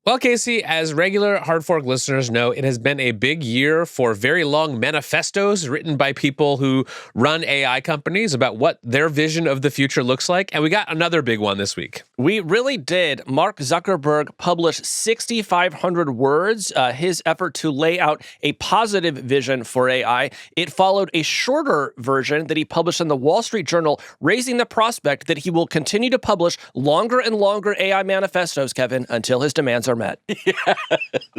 Well, Casey, as regular Hard Fork listeners know, it has been a big year for very long manifestos written by people who run AI companies about what their vision of the future looks like. And we got another big one this week. We really did. Mark Zuckerberg published 6,500 words, his effort to lay out a positive vision for AI. It followed a shorter version that he published in the Wall Street Journal, raising the prospect that he will continue to publish longer and longer AI manifestos, Kevin, until his demands are met. Yes.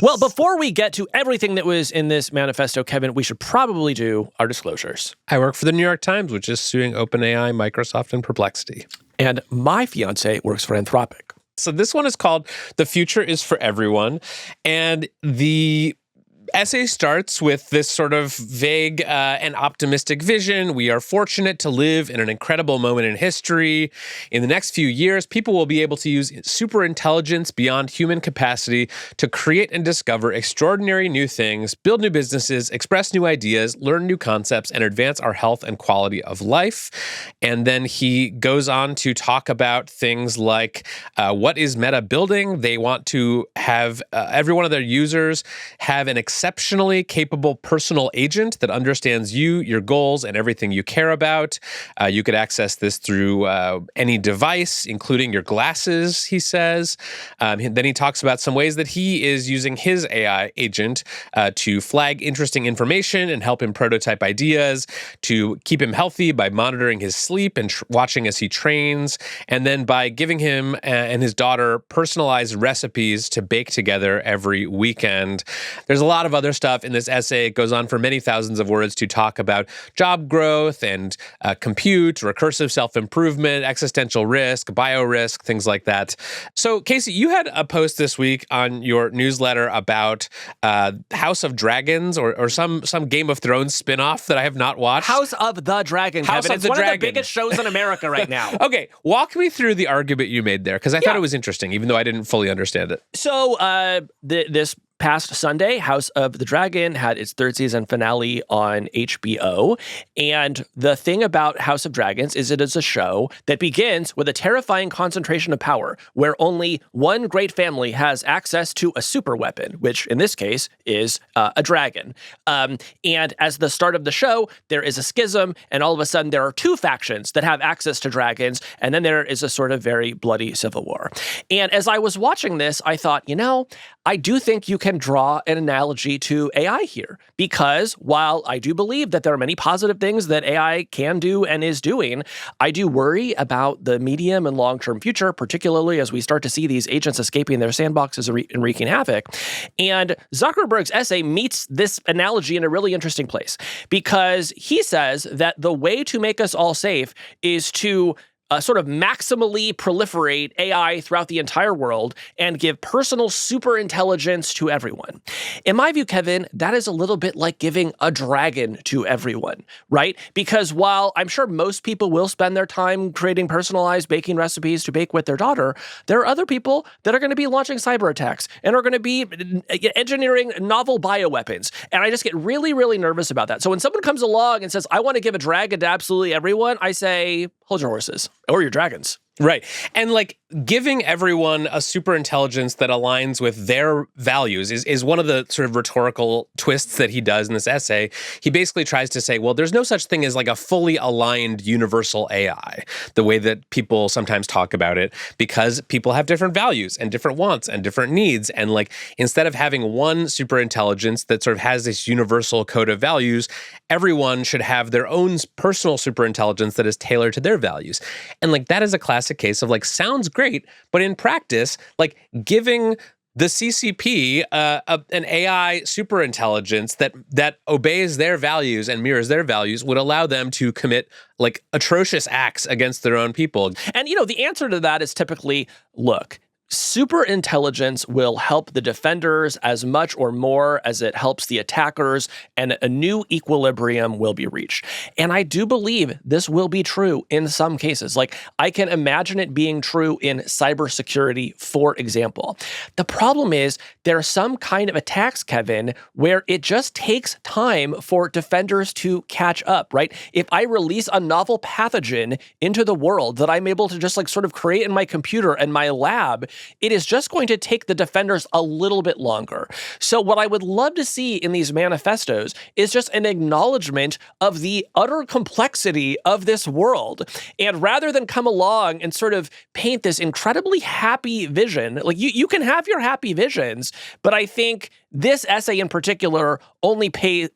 Well, before we get to everything that was in this manifesto, Kevin, we should probably do our disclosures. I work for the New York Times, which is suing OpenAI, Microsoft, and Perplexity. And my fiance works for Anthropic. So this one is called The Future is for Everyone. And the essay starts with this sort of vague and optimistic vision. We are fortunate to live in an incredible moment in history. In the next few years, people will be able to use superintelligence beyond human capacity to create and discover extraordinary new things, build new businesses, express new ideas, learn new concepts, and advance our health and quality of life. And then he goes on to talk about things like what is Meta building? They want to have every one of their users have an exceptionally capable personal agent that understands you, your goals, and everything you care about. You could access this through any device, including your glasses, he says. Then he talks about some ways that he is using his AI agent to flag interesting information and help him prototype ideas, to keep him healthy by monitoring his sleep and watching as he trains, and then by giving him and his daughter personalized recipes to bake together every weekend. There's a lot of other stuff in this essay. It goes on for many thousands of words to talk about job growth and compute, recursive self-improvement, existential risk, biorisk, things like that. So, Casey, you had a post this week on your newsletter about House of Dragons or some Game of Thrones spinoff that I have not watched. House of the Dragon, Kevin. It's one of the biggest shows in America right now. Okay, walk me through the argument you made there, because I thought it was interesting, even though I didn't fully understand it. So, this past Sunday, House of the Dragon had its third season finale on HBO. And the thing about House of Dragons is it is a show that begins with a terrifying concentration of power, where only one great family has access to a super weapon, which in this case is a dragon. And as the start of the show, there is a schism, and all of a sudden there are two factions that have access to dragons, and then there is a sort of very bloody civil war. And as I was watching this, I thought, I do think you can draw an analogy to AI here, because while I do believe that there are many positive things that AI can do and is doing, I do worry about the medium and long-term future, particularly as we start to see these agents escaping their sandboxes and wreaking havoc. And Zuckerberg's essay meets this analogy in a really interesting place, because he says that the way to make us all safe is to sort of maximally proliferate AI throughout the entire world and give personal super intelligence to everyone. In my view, Kevin, that is a little bit like giving a dragon to everyone, right? Because while I'm sure most people will spend their time creating personalized baking recipes to bake with their daughter, there are other people that are going to be launching cyber attacks and are going to be engineering novel bioweapons. And I just get really, really nervous about that. So when someone comes along and says, I want to give a dragon to absolutely everyone, I say, hold your horses. Or your dragons. Right. And giving everyone a super intelligence that aligns with their values is one of the sort of rhetorical twists that he does in this essay. He basically tries to say, well, there's no such thing as a fully aligned universal AI, the way that people sometimes talk about it, because people have different values and different wants and different needs. And instead of having one super intelligence that sort of has this universal code of values, everyone should have their own personal super intelligence that is tailored to their values. And that is a classic case of sounds great, but in practice, giving the CCP an AI superintelligence that obeys their values and mirrors their values would allow them to commit atrocious acts against their own people. And the answer to that is typically, look, super intelligence will help the defenders as much or more as it helps the attackers, and a new equilibrium will be reached. And I do believe this will be true in some cases. I can imagine it being true in cybersecurity, for example. The problem is there are some kind of attacks, Kevin, where it just takes time for defenders to catch up, right? If I release a novel pathogen into the world that I'm able to just sort of create in my computer and my lab, it is just going to take the defenders a little bit longer. So what I would love to see in these manifestos is just an acknowledgement of the utter complexity of this world. And rather than come along and sort of paint this incredibly happy vision, like you can have your happy visions, but I think this essay in particular only pays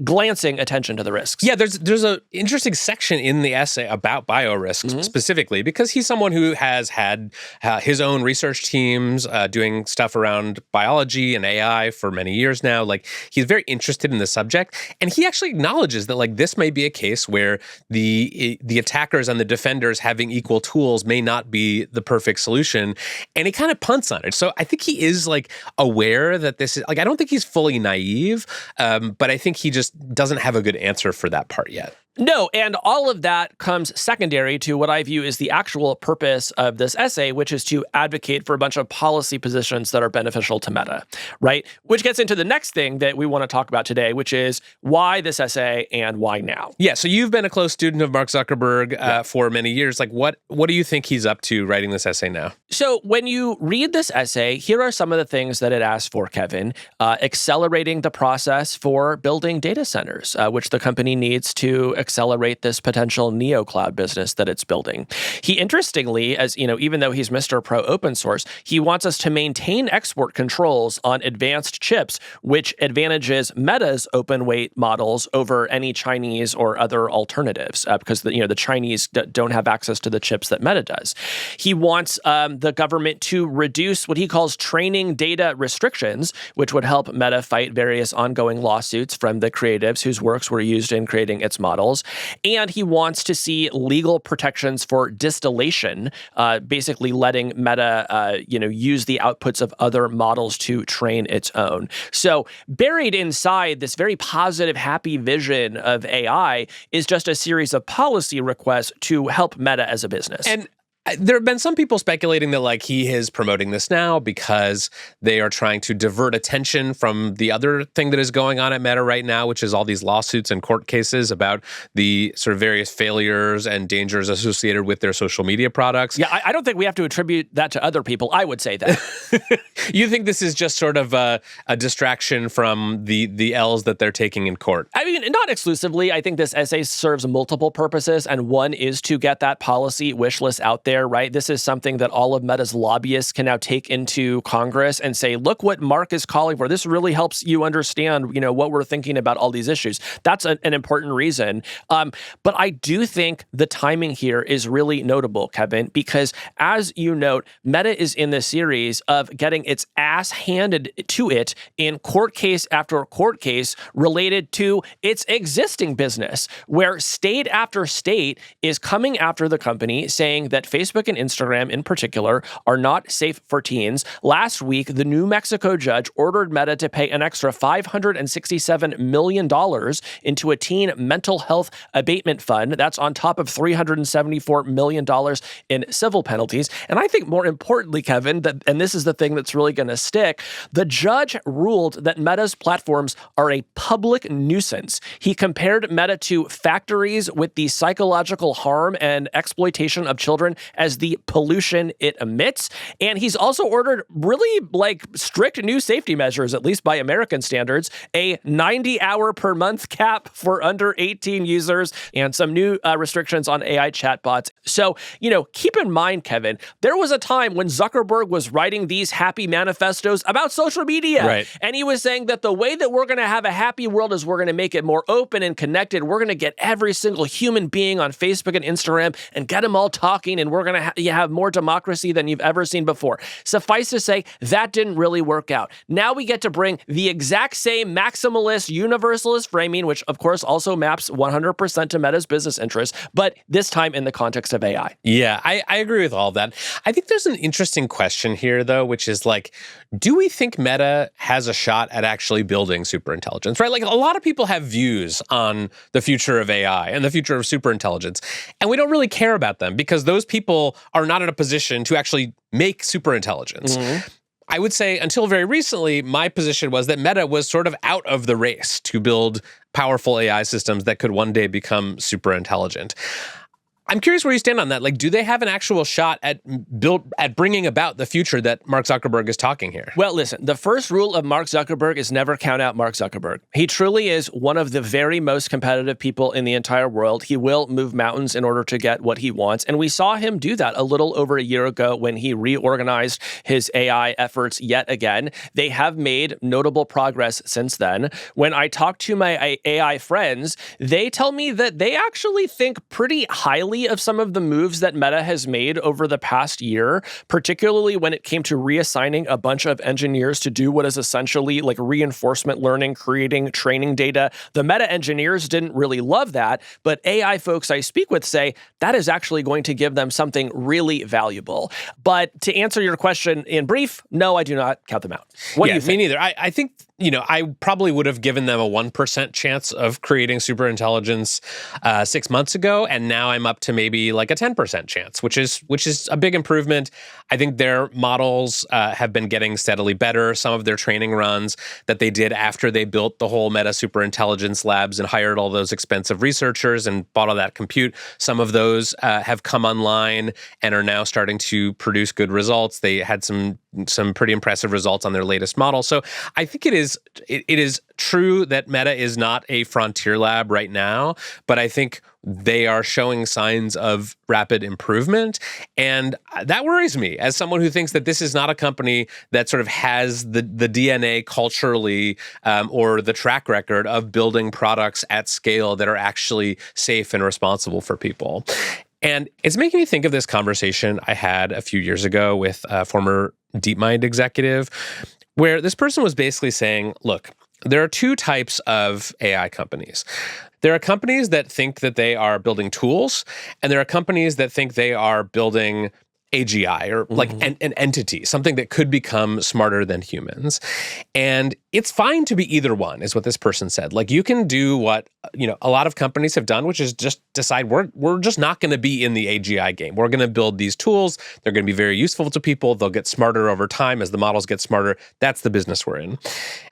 glancing attention to the risks. Yeah, there's an interesting section in the essay about biorisks specifically, because he's someone who has had his own research teams doing stuff around biology and AI for many years now. Like, he's very interested in the subject, and he actually acknowledges that, like, this may be a case where the attackers and the defenders having equal tools may not be the perfect solution, and he kind of punts on it. So I think he is, like, aware that this is, like, I don't think he's fully naive, but I think he just doesn't have a good answer for that part yet. No, and all of that comes secondary to what I view as the actual purpose of this essay, which is to advocate for a bunch of policy positions that are beneficial to Meta, right? Which gets into the next thing that we want to talk about today, which is why this essay and why now. Yeah, so you've been a close student of Mark Zuckerberg for many years. Like, what do you think he's up to writing this essay now? So when you read this essay, here are some of the things that it asks for, Kevin. Accelerating the process for building data centers, which the company needs to accelerate this potential neo-cloud business that it's building. He, interestingly, as you know, even though he's Mr. Pro Open Source, he wants us to maintain export controls on advanced chips, which advantages Meta's open weight models over any Chinese or other alternatives, because the Chinese don't have access to the chips that Meta does. He wants the government to reduce what he calls training data restrictions, which would help Meta fight various ongoing lawsuits from the creatives whose works were used in creating its models. And he wants to see legal protections for distillation, basically letting Meta, use the outputs of other models to train its own. So buried inside this very positive, happy vision of AI is just a series of policy requests to help Meta as a business. And there have been some people speculating that, like, he is promoting this now because they are trying to divert attention from the other thing that is going on at Meta right now, which is all these lawsuits and court cases about the sort of various failures and dangers associated with their social media products. Yeah, I don't think we have to attribute that to other people. I would say that. You think this is just sort of a distraction from the L's that they're taking in court? I mean, not exclusively. I think this essay serves multiple purposes, and one is to get that policy wish list out there. Right? This is something that all of Meta's lobbyists can now take into Congress and say, look what Mark is calling for. This really helps you understand, what we're thinking about all these issues. That's an important reason. But I do think the timing here is really notable, Kevin, because as you note, Meta is in this series of getting its ass handed to it in court case after court case related to its existing business, where state after state is coming after the company saying that Facebook and Instagram in particular are not safe for teens. Last week, the New Mexico judge ordered Meta to pay an extra $567 million into a teen mental health abatement fund. That's on top of $374 million in civil penalties. And I think more importantly, Kevin, and this is the thing that's really going to stick, the judge ruled that Meta's platforms are a public nuisance. He compared Meta to factories with the psychological harm and exploitation of children as the pollution it emits. And he's also ordered really strict new safety measures, at least by American standards, a 90-hour per month cap for under 18 users, and some new restrictions on AI chatbots. So, keep in mind, Kevin, there was a time when Zuckerberg was writing these happy manifestos about social media. Right. And he was saying that the way that we're going to have a happy world is we're going to make it more open and connected. We're going to get every single human being on Facebook and Instagram and get them all talking, and we're going to have more democracy than you've ever seen before. Suffice to say, that didn't really work out. Now we get to bring the exact same maximalist, universalist framing, which of course also maps 100% to Meta's business interests, but this time in the context of AI. Yeah, I agree with all of that. I think there's an interesting question here, though, which is do we think Meta has a shot at actually building superintelligence, right? Like, a lot of people have views on the future of AI and the future of superintelligence, and we don't really care about them because those people are not in a position to actually make superintelligence. Mm-hmm. I would say until very recently, my position was that Meta was sort of out of the race to build powerful AI systems that could one day become super intelligent. I'm curious where you stand on that. Like, do they have an actual shot at bringing about the future that Mark Zuckerberg is talking here? Well, listen, the first rule of Mark Zuckerberg is never count out Mark Zuckerberg. He truly is one of the very most competitive people in the entire world. He will move mountains in order to get what he wants. And we saw him do that a little over a year ago when he reorganized his AI efforts yet again. They have made notable progress since then. When I talk to my AI friends, they tell me that they actually think pretty highly of some of the moves that Meta has made over the past year, particularly when it came to reassigning a bunch of engineers to do what is essentially like reinforcement learning, creating training data. The Meta engineers didn't really love that, but AI folks I speak with say that is actually going to give them something really valuable. But to answer your question in brief, no, I do not count them out. What do you think? Me neither. I think, I probably would have given them a 1% chance of creating superintelligence 6 months ago, and now I'm up to maybe like a 10% chance, which is a big improvement. I think their models have been getting steadily better. Some of their training runs that they did after they built the whole Meta superintelligence labs and hired all those expensive researchers and bought all that compute, some of those have come online and are now starting to produce good results. They had some pretty impressive results on their latest model. So I think it is true that Meta is not a frontier lab right now, but I think they are showing signs of rapid improvement. And that worries me as someone who thinks that this is not a company that sort of has the DNA culturally or the track record of building products at scale that are actually safe and responsible for people. And it's making me think of this conversation I had a few years ago with a former DeepMind executive, where this person was basically saying, look, there are two types of AI companies. There are companies that think that they are building tools, and there are companies that think they are building AGI, or like an entity, something that could become smarter than humans. And it's fine to be either one, is what this person said. Like, you can do what, a lot of companies have done, which is just decide we're just not going to be in the AGI game. We're going to build these tools. They're going to be very useful to people. They'll get smarter over time as the models get smarter. That's the business we're in.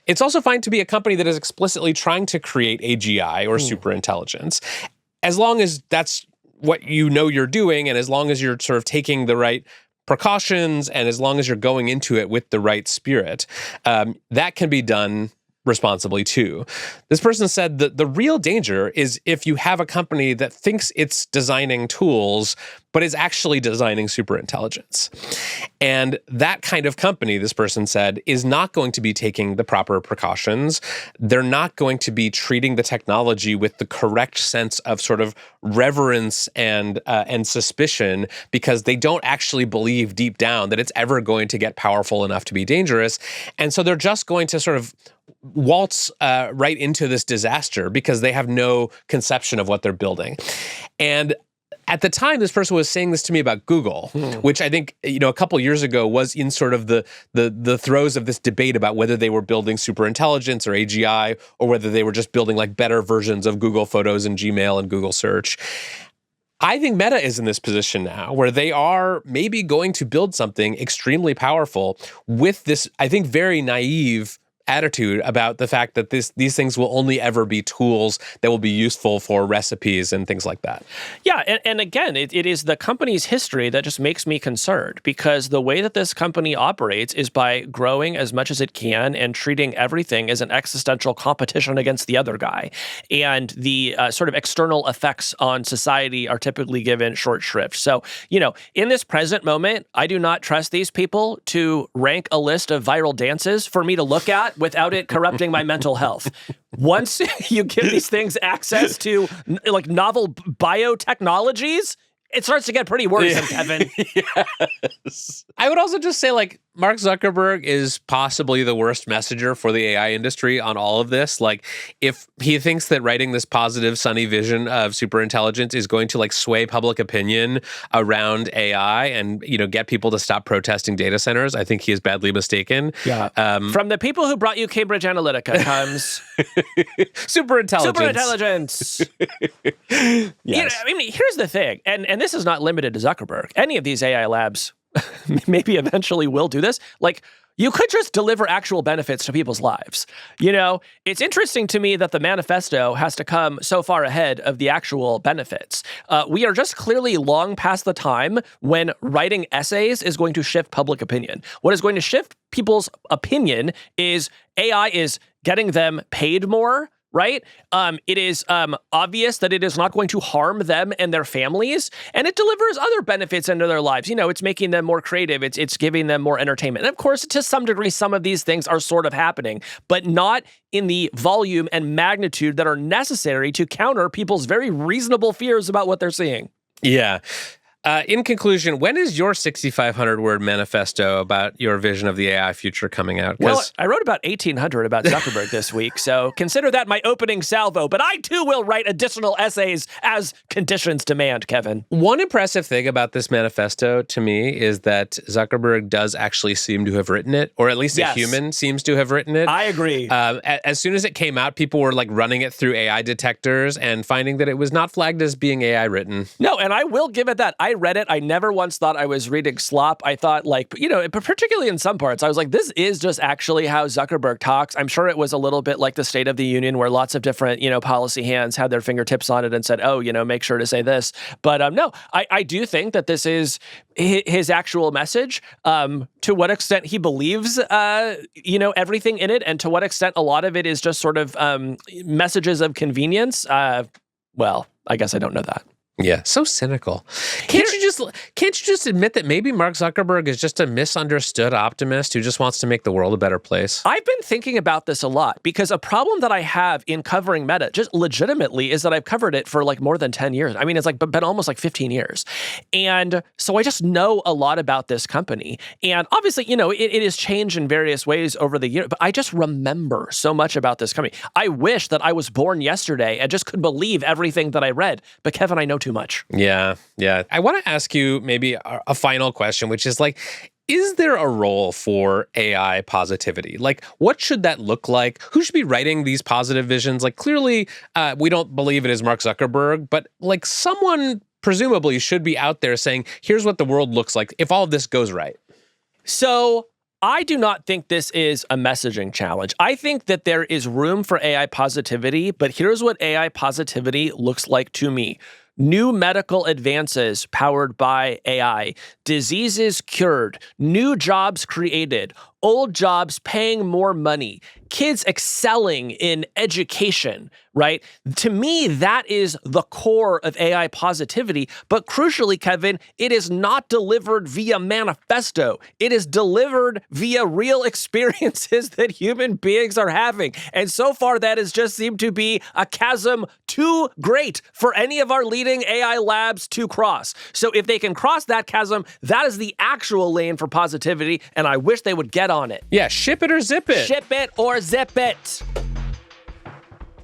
It's also fine to be a company that is explicitly trying to create AGI or superintelligence, as long as that's what you're doing, and as long as you're sort of taking the right precautions, and as long as you're going into it with the right spirit, that can be done responsibly too. This person said that the real danger is if you have a company that thinks it's designing tools, but is actually designing superintelligence. And that kind of company, this person said, is not going to be taking the proper precautions. They're not going to be treating the technology with the correct sense of sort of reverence and suspicion, because they don't actually believe deep down that it's ever going to get powerful enough to be dangerous. And so they're just going to sort of waltz right into this disaster because they have no conception of what they're building. And at the time, this person was saying this to me about Google, which I think, a couple years ago was in sort of the throes of this debate about whether they were building superintelligence or AGI, or whether they were just building like better versions of Google Photos and Gmail and Google Search. I think Meta is in this position now where they are maybe going to build something extremely powerful with this, I think, very naive attitude about the fact that these things will only ever be tools that will be useful for recipes and things like that. Yeah, and again, it is the company's history that just makes me concerned, because the way that this company operates is by growing as much as it can and treating everything as an existential competition against the other guy. And the sort of external effects on society are typically given short shrift. So, in this present moment, I do not trust these people to rank a list of viral dances for me to look at without it corrupting my mental health. Once you give these things access to like novel biotechnologies, it starts to get pretty worrisome, Kevin. Yes. I would also just say, like, Mark Zuckerberg is possibly the worst messenger for the AI industry on all of this. Like, if he thinks that writing this positive, sunny vision of superintelligence is going to like sway public opinion around AI and, get people to stop protesting data centers, I think he is badly mistaken. Yeah. From the people who brought you Cambridge Analytica comes superintelligence. Yes. Here's the thing, and this is not limited to Zuckerberg. Any of these AI labs maybe eventually will do this. Like, You could just deliver actual benefits to people's lives. You know, it's interesting to me that the manifesto has to come so far ahead of the actual benefits. We are just clearly long past the time when writing essays is going to shift public opinion. What is going to shift people's opinion is AI is getting them paid more, right? It is obvious that it is not going to harm them and their families, and it delivers other benefits into their lives. You know, it's making them more creative. It's giving them more entertainment. And of course, to some degree, some of these things are sort of happening, but not in the volume and magnitude that are necessary to counter people's very reasonable fears about what they're seeing. Yeah. In conclusion, when is your 6,500-word manifesto about your vision of the AI future coming out? Well, I wrote about 1,800 about Zuckerberg this week, so consider that my opening salvo. But I, too, will write additional essays as conditions demand, Kevin. One impressive thing about this manifesto to me is that Zuckerberg does actually seem to have written it, or at least a human seems to have written it. I agree. As soon as it came out, people were like running it through AI detectors and finding that it was not flagged as being AI written. No, and I will give it that. I read it. I never once thought I was reading Slop. I thought, like, you know, particularly in some parts, I was like, this is just actually how Zuckerberg talks. I'm sure it was a little bit like the State of the Union where lots of different, you know, policy hands had their fingertips on it and said, oh, you know, make sure to say this. But no, I do think that this is his actual message. To what extent he believes, you know, everything in it, and to what extent a lot of it is just sort of messages of convenience. Well, I guess I don't know that. Yeah, so cynical. Can't you just admit that maybe Mark Zuckerberg is just a misunderstood optimist who just wants to make the world a better place? I've been thinking about this a lot because a problem that I have in covering Meta, just legitimately, is that I've covered it for like more than 10 years. I mean, it's like been almost like 15 years. And so I just know a lot about this company. And obviously, you know, it has changed in various ways over the year, but I just remember so much about this company. I wish that I was born yesterday and just could believe everything that I read. But Kevin, I know too much. Yeah. I want to ask you maybe a final question, which is like, is there a role for AI positivity? Like, what should that look like? Who should be writing these positive visions? Like, clearly, we don't believe it is Mark Zuckerberg, but like someone presumably should be out there saying, here's what the world looks like if all of this goes right. So I do not think this is a messaging challenge. I think that there is room for AI positivity, but here's what AI positivity looks like to me. New medical advances powered by AI, diseases cured, new jobs created, old jobs paying more money, kids excelling in education, right? To me, that is the core of AI positivity. But crucially, Kevin, it is not delivered via manifesto. It is delivered via real experiences that human beings are having. And so far, that has just seemed to be a chasm too great for any of our leading AI labs to cross. So if they can cross that chasm, that is the actual lane for positivity, and I wish they would get on it. Yeah, ship it or zip it. Ship it or zip it.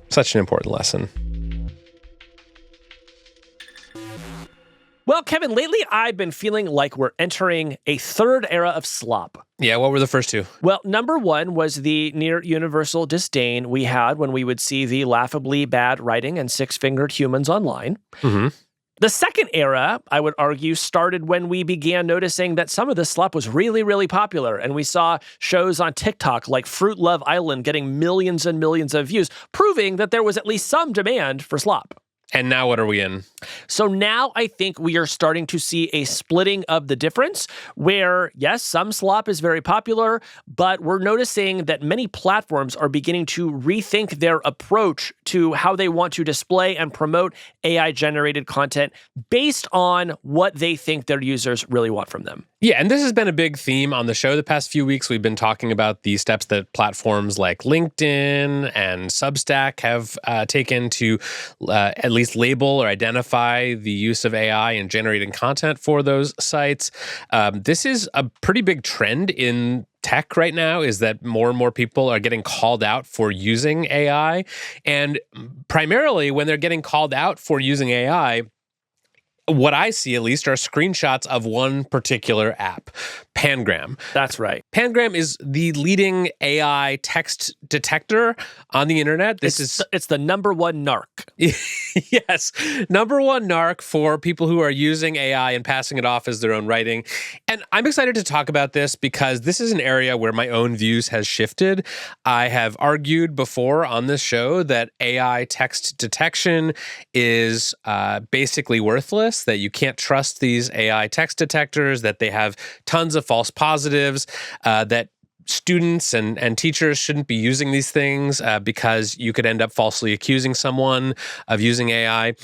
Such an important lesson. Well, Kevin, lately I've been feeling like we're entering a third era of slop. Yeah, what were the first two? Well, number one was the near universal disdain we had when we would see the laughably bad writing and six-fingered humans online. Mm-hmm. The second era, I would argue, started when we began noticing that some of this slop was really, really popular. And we saw shows on TikTok like Fruit Love Island getting millions and millions of views, proving that there was at least some demand for slop. And now what are we in? So now I think we are starting to see a splitting of the difference where, yes, some slop is very popular, but we're noticing that many platforms are beginning to rethink their approach to how they want to display and promote AI-generated content based on what they think their users really want from them. Yeah, and this has been a big theme on the show the past few weeks. We've been talking about the steps that platforms like LinkedIn and Substack have taken to at least label or identify the use of AI in generating content for those sites. This is a pretty big trend in tech right now, is that more and more people are getting called out for using AI. And primarily when they're getting called out for using AI, what I see, at least, are screenshots of one particular app. Pangram. That's right. Pangram is the leading AI text detector on the internet. It's the number one narc. Yes, number one narc for people who are using AI and passing it off as their own writing. And I'm excited to talk about this because this is an area where my own views has shifted. I have argued before on this show that AI text detection is basically worthless, that you can't trust these AI text detectors, that they have tons of false positives, that students and teachers shouldn't be using these things because you could end up falsely accusing someone of using AI.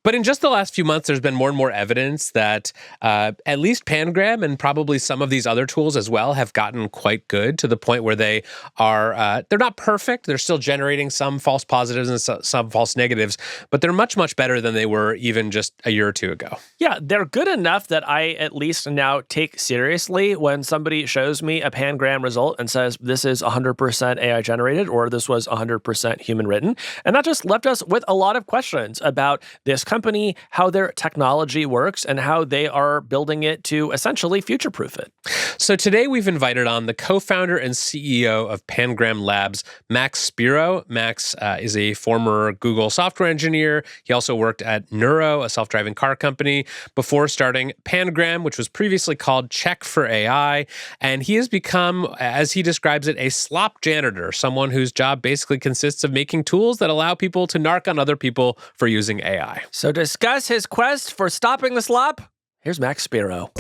But in just the last few months, there's been more and more evidence that at least Pangram and probably some of these other tools as well have gotten quite good to the point where they are, they're not perfect. They're still generating some false positives and some false negatives, but they're much, much better than they were even just a year or two ago. Yeah, they're good enough that I at least now take seriously when somebody shows me a Pangram result and says this is 100% AI generated or this was 100% human written. And that just left us with a lot of questions about this company, how their technology works, and how they are building it to essentially future-proof it. So today we've invited on the co-founder and CEO of Pangram Labs, Max Spero. Max is a former Google software engineer. He also worked at Neuro, a self-driving car company, before starting Pangram, which was previously called Check for AI. And he has become, as he describes it, a Slop janitor, someone whose job basically consists of making tools that allow people to narc on other people for using AI. So to discuss his quest for stopping the slop, here's Max Spero.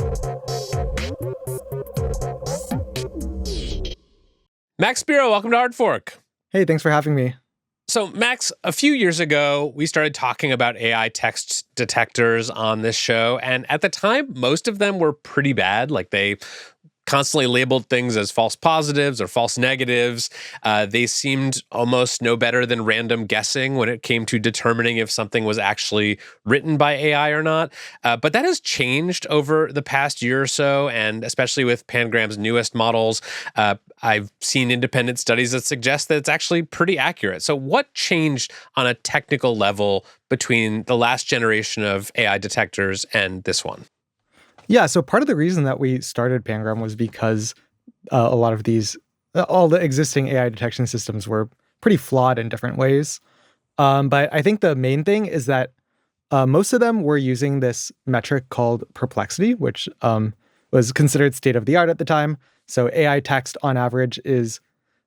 Max Spero, welcome to Hard Fork. Hey, thanks for having me. So, Max, a few years ago, we started talking about AI text detectors on this show. And at the time, most of them were pretty bad. Like they constantly labeled things as false positives or false negatives. They seemed almost no better than random guessing when it came to determining if something was actually written by AI or not. But that has changed over the past year or so, and especially with Pangram's newest models, I've seen independent studies that suggest that it's actually pretty accurate. So what changed on a technical level between the last generation of AI detectors and this one? Yeah, so part of the reason that we started Pangram was because a lot of all the existing AI detection systems were pretty flawed in different ways. But I think the main thing is that most of them were using this metric called perplexity, which was considered state of the art at the time. So AI text on average is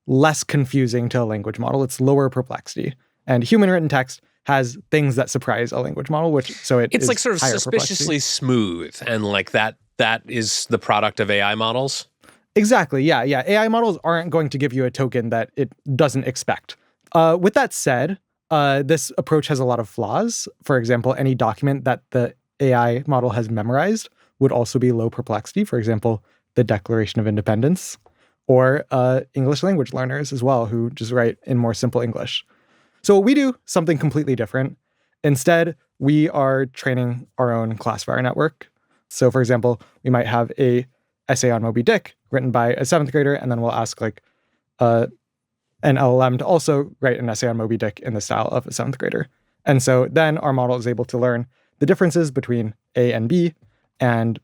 less confusing to a language model. It's lower perplexity. And human written text has things that surprise a language model, it's like sort of suspiciously smooth, and like that is the product of AI models. Exactly. Yeah. AI models aren't going to give you a token that it doesn't expect. With that said, this approach has a lot of flaws. For example, any document that the AI model has memorized would also be low perplexity. For example, the Declaration of Independence, or English language learners as well, who just write in more simple English. So we do something completely different. Instead, we are training our own classifier network. So for example, we might have a essay on Moby Dick written by a 7th grader, and then we'll ask an LLM to also write an essay on Moby Dick in the style of a 7th grader. And so then our model is able to learn the differences between A and B and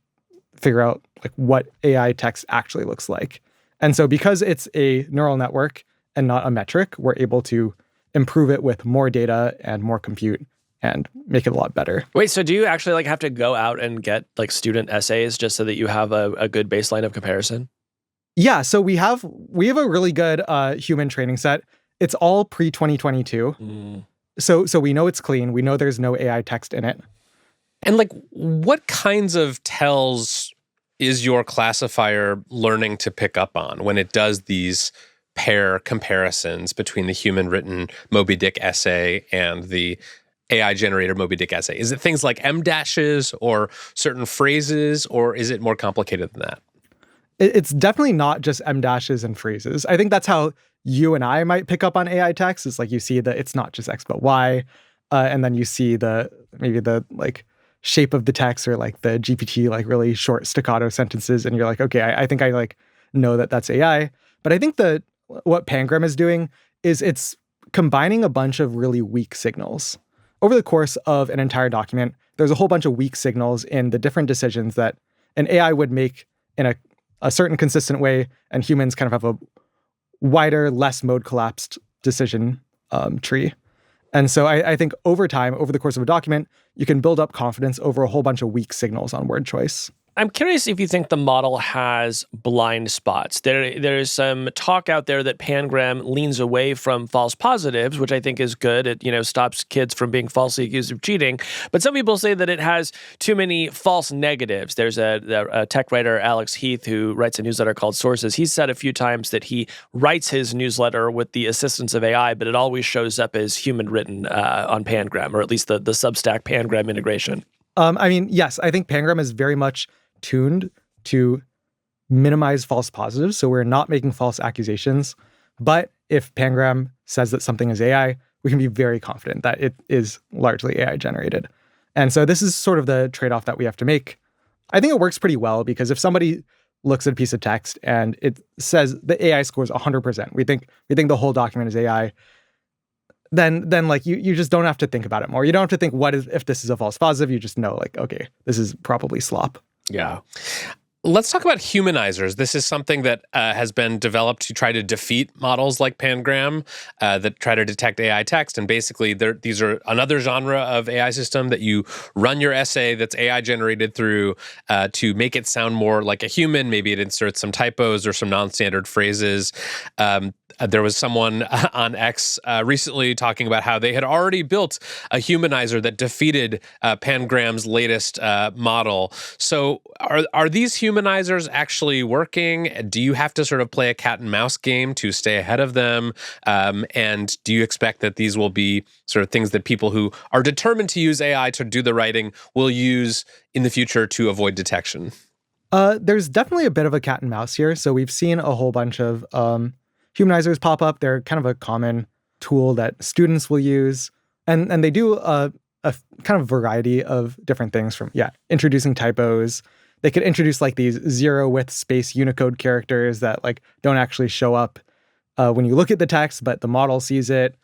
figure out what AI text actually looks like. And so because it's a neural network and not a metric, we're able to improve it with more data and more compute and make it a lot better. Wait, so do you actually have to go out and get student essays just so that you have a good baseline of comparison? Yeah, so we have a really good human training set. It's all pre-2022. So we know it's clean. We know there's no AI text in it. And what kinds of tells is your classifier learning to pick up on when it does these pair comparisons between the human-written Moby Dick essay and the AI-generated Moby Dick essay? Is it things like M dashes or certain phrases, or is it more complicated than that? It's definitely not just M dashes and phrases. I think that's how you and I might pick up on AI text. It's you see that it's not just X but Y, and then you see maybe the shape of the text or the GPT really short staccato sentences, and you're okay, I think I know that that's AI. But I think what Pangram is doing is it's combining a bunch of really weak signals. Over the course of an entire document, there's a whole bunch of weak signals in the different decisions that an AI would make in a certain consistent way, and humans kind of have a wider, less mode collapsed decision tree. And so I think over time, over the course of a document, you can build up confidence over a whole bunch of weak signals on word choice. I'm curious if you think the model has blind spots. There is some talk out there that Pangram leans away from false positives, which I think is good. It stops kids from being falsely accused of cheating. But some people say that it has too many false negatives. There's a tech writer, Alex Heath, who writes a newsletter called Sources. He's said a few times that he writes his newsletter with the assistance of AI, but it always shows up as human written on Pangram, or at least the Substack Pangram integration. Yes, I think Pangram is very much tuned to minimize false positives. So we're not making false accusations. But if Pangram says that something is AI, we can be very confident that it is largely AI generated. And so this is sort of the trade-off that we have to make. I think it works pretty well because if somebody looks at a piece of text and it says the AI scores 100%, we think the whole document is AI, then like you just don't have to think about it more. You don't have to think if this is a false positive. You just know like, okay, this is probably slop. Yeah. Let's talk about humanizers. This is something that has been developed to try to defeat models like Pangram that try to detect AI text. And basically, these are another genre of AI system that you run your essay that's AI generated through to make it sound more like a human. Maybe it inserts some typos or some non-standard phrases. There was someone on X recently talking about how they had already built a humanizer that defeated Pangram's latest model. So are these humanizers actually working? Do you have to sort of play a cat and mouse game to stay ahead of them? And do you expect that these will be sort of things that people who are determined to use AI to do the writing will use in the future to avoid detection? There's definitely a bit of a cat and mouse here. So we've seen a whole bunch of humanizers pop up. They're kind of a common tool that students will use. And they do a kind of variety of different things from, introducing typos. They could introduce like these 0 with space Unicode characters that like don't actually show up when you look at the text, but the model sees it.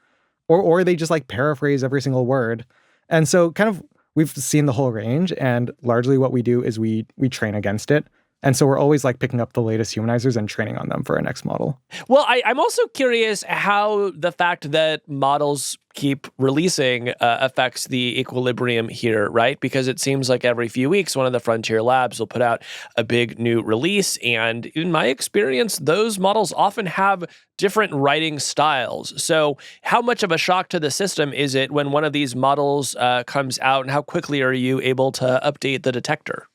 Or they just like paraphrase every single word. And so kind of we've seen the whole range, and largely what we do is we train against it. And so we're always like picking up the latest humanizers and training on them for our next model. Well, I'm also curious how the fact that models keep releasing affects the equilibrium here, right? Because it seems like every few weeks, one of the frontier labs will put out a big new release. And in my experience, those models often have different writing styles. So how much of a shock to the system is it when one of these models comes out, and how quickly are you able to update the detector?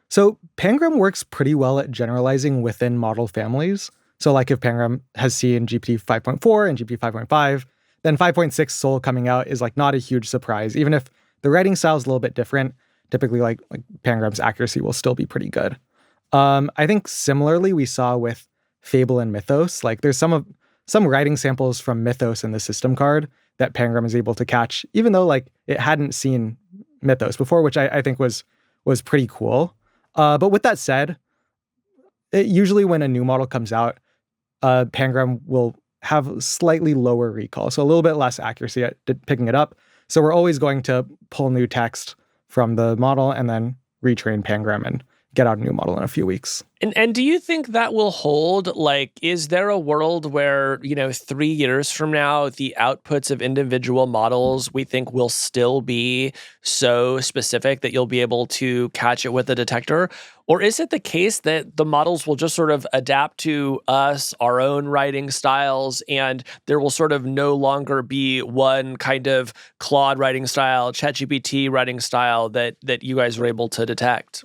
So Pangram works pretty well at generalizing within model families. So like if Pangram has seen GPT 5.4 and GPT 5.5, then 5.6 Sol coming out is like not a huge surprise. Even if the writing style is a little bit different, typically like Pangram's accuracy will still be pretty good. I think similarly we saw with Fable and Mythos, like there's some writing samples from Mythos in the system card that Pangram is able to catch, even though like it hadn't seen Mythos before, which I think was pretty cool. But with that said, usually when a new model comes out, Pangram will have slightly lower recall, so a little bit less accuracy at picking it up. So we're always going to pull new text from the model and then retrain Pangram and get out a new model in a few weeks. And do you think that will hold? Like, is there a world where, 3 years from now, the outputs of individual models we think will still be so specific that you'll be able to catch it with a detector? Or is it the case that the models will just sort of adapt to us, our own writing styles, and there will sort of no longer be one kind of Claude writing style, ChatGPT writing style that you guys were able to detect?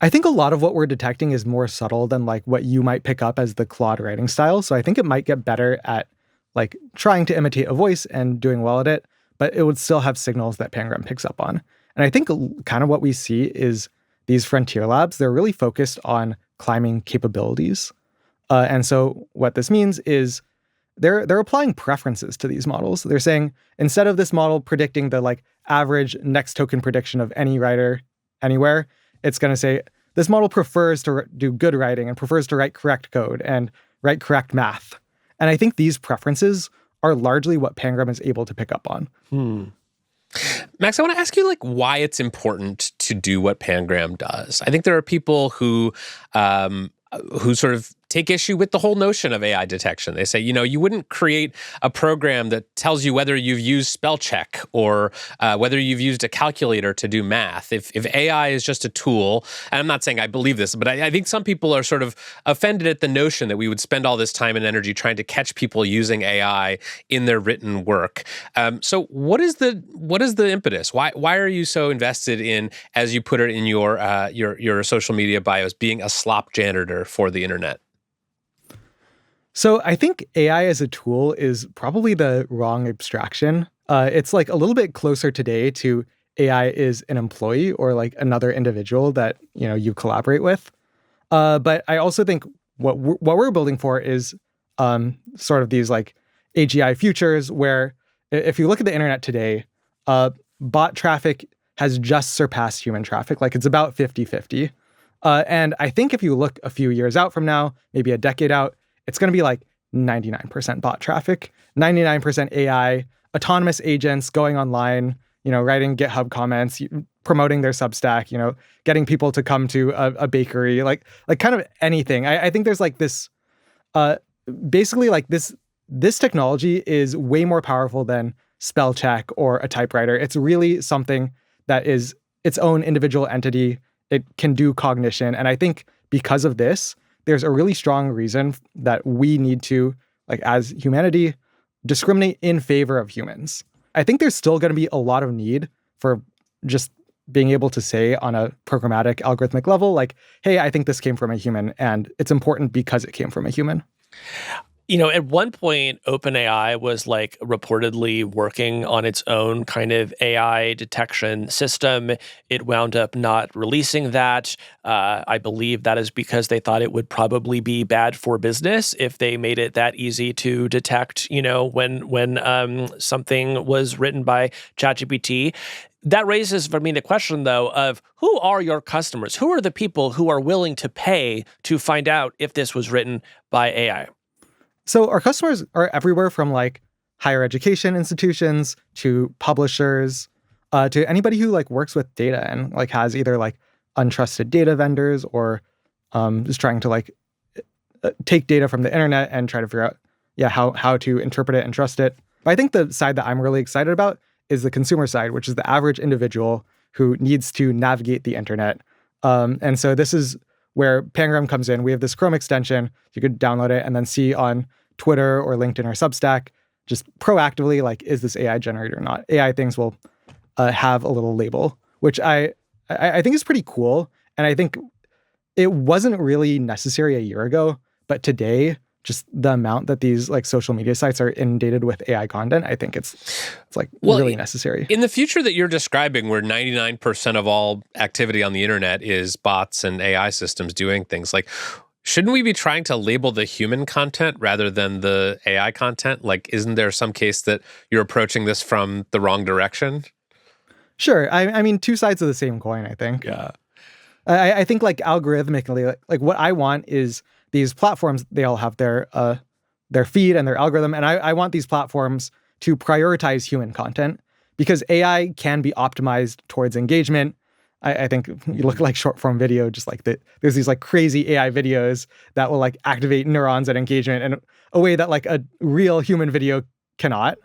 I think a lot of what we're detecting is more subtle than like what you might pick up as the Claude writing style. So I think it might get better at like trying to imitate a voice and doing well at it, but it would still have signals that Pangram picks up on. And I think kind of what we see is these frontier labs, they're really focused on climbing capabilities. And so what this means is they're applying preferences to these models. They're saying, instead of this model predicting the like average next token prediction of any writer anywhere, it's going to say, this model prefers to do good writing and prefers to write correct code and write correct math. And I think these preferences are largely what Pangram is able to pick up on. Max, I want to ask you why it's important to do what Pangram does. I think there are people who sort of take issue with the whole notion of AI detection. They say, you wouldn't create a program that tells you whether you've used spell check or whether you've used a calculator to do math. If AI is just a tool, and I'm not saying I believe this, but I think some people are sort of offended at the notion that we would spend all this time and energy trying to catch people using AI in their written work. So what is the impetus? Why are you so invested in, as you put it in your social media bios, being a slop janitor for the internet? So I think AI as a tool is probably the wrong abstraction. It's a little bit closer today to AI is an employee or another individual that you collaborate with. But I also think what we're building for is sort of these AGI futures where if you look at the internet today, bot traffic has just surpassed human traffic. It's about 50-50. And I think if you look a few years out from now, maybe a decade out, it's going to be 99% bot traffic, 99% AI, autonomous agents going online, writing GitHub comments, promoting their Substack, getting people to come to a bakery, kind of anything. I think there's this, basically this technology is way more powerful than spell check or a typewriter. It's really something that is its own individual entity. It can do cognition. And I think because of this, there's a really strong reason that we need to, as humanity, discriminate in favor of humans. I think there's still going to be a lot of need for just being able to say on a programmatic algorithmic level, hey, I think this came from a human, and it's important because it came from a human. At one point, OpenAI was reportedly working on its own kind of AI detection system. It wound up not releasing that. I believe that is because they thought it would probably be bad for business if they made it that easy to detect, when something was written by ChatGPT. That raises for me the question, though, of who are your customers? Who are the people who are willing to pay to find out if this was written by AI? So our customers are everywhere from higher education institutions to publishers, to anybody who works with data and has either untrusted data vendors or is trying to take data from the internet and try to figure out how to interpret it and trust it. But I think the side that I'm really excited about is the consumer side, which is the average individual who needs to navigate the internet. And so this is where Pangram comes in. We have this Chrome extension. You could download it and then see on Twitter or LinkedIn or Substack, just proactively, is this AI generated or not? AI things will have a little label, which I think is pretty cool. And I think it wasn't really necessary a year ago, but today, just the amount that these social media sites are inundated with AI content, I think it's really necessary. In the future that you're describing, where 99% of all activity on the internet is bots and AI systems doing things, shouldn't we be trying to label the human content rather than the AI content? Isn't there some case that you're approaching this from the wrong direction? Sure. I mean, two sides of the same coin, I think. Yeah. I think algorithmically, what I want is these platforms, they all have their feed and their algorithm. And I want these platforms to prioritize human content because AI can be optimized towards engagement. I think you look at short form video, just there's these crazy AI videos that will activate neurons and engagement in a way that a real human video cannot.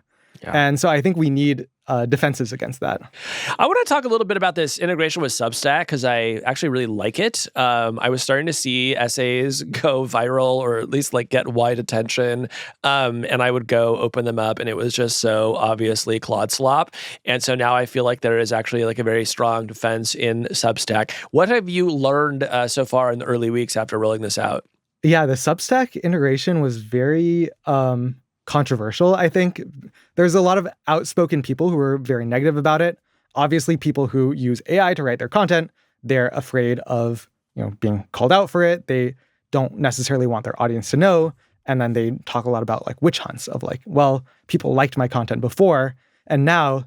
Yeah. And so I think we need defenses against that. I want to talk a little bit about this integration with Substack because I actually really like it. I was starting to see essays go viral or at least get wide attention. And I would go open them up and it was just so obviously Claude Slop. And so now I feel like there is actually a very strong defense in Substack. What have you learned so far in the early weeks after rolling this out? Yeah, the Substack integration was very controversial. I think there's a lot of outspoken people who are very negative about it. Obviously, people who use AI to write their content, they're afraid of being called out for it. They don't necessarily want their audience to know. And then they talk a lot about witch hunts of well, people liked my content before, and now